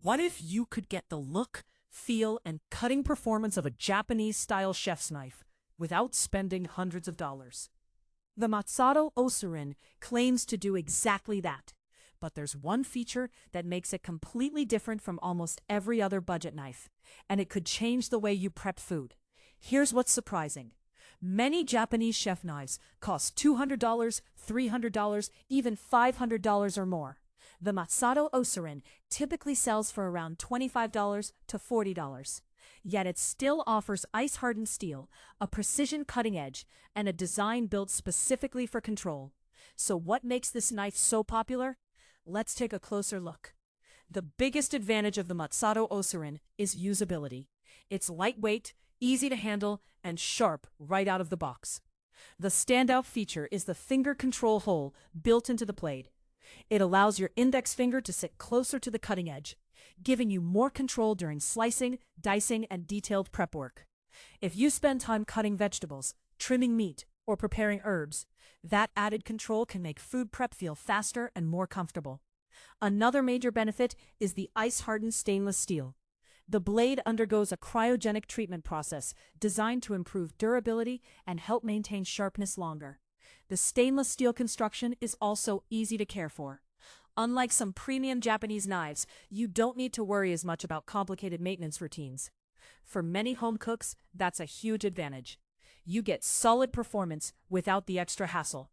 What if you could get the look, feel, and cutting performance of a Japanese-style chef's knife without spending hundreds of dollars? The Matsato Osuren claims to do exactly that, but there's one feature that makes it completely different from almost every other budget knife, and it could change the way you prep food. Here's what's surprising. Many Japanese chef knives cost $200, $300, even $500 or more. The Matsato Osuren typically sells for around $25 to $40. Yet it still offers ice-hardened steel, a precision cutting edge, and a design built specifically for control. So what makes this knife so popular? Let's take a closer look. The biggest advantage of the Matsato Osuren is usability. It's lightweight, easy to handle, and sharp right out of the box. The standout feature is the finger control hole built into the blade. It allows your index finger to sit closer to the cutting edge, giving you more control during slicing, dicing, and detailed prep work. If you spend time cutting vegetables, trimming meat, or preparing herbs, that added control can make food prep feel faster and more comfortable. Another major benefit is the ice-hardened stainless steel. The blade undergoes a cryogenic treatment process designed to improve durability and help maintain sharpness longer. The stainless steel construction is also easy to care for. Unlike some premium Japanese knives, you don't need to worry as much about complicated maintenance routines. For many home cooks, that's a huge advantage. You get solid performance without the extra hassle.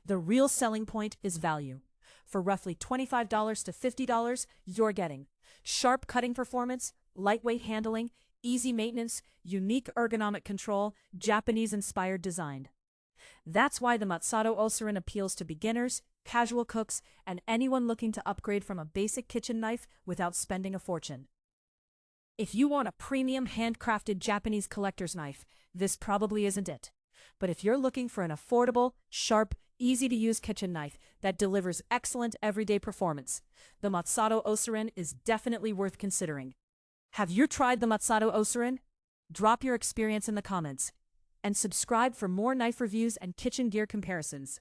The real selling point is value. For roughly $25 to $50, you're getting sharp cutting performance, lightweight handling, easy maintenance, unique ergonomic control, Japanese-inspired design. That's why the Matsato Osuren appeals to beginners, casual cooks, and anyone looking to upgrade from a basic kitchen knife without spending a fortune. If you want a premium handcrafted Japanese collector's knife, this probably isn't it. But if you're looking for an affordable, sharp, easy-to-use kitchen knife that delivers excellent everyday performance, the Matsato Osuren is definitely worth considering. Have you tried the Matsato Osuren? Drop your experience in the comments. And subscribe for more knife reviews and kitchen gear comparisons.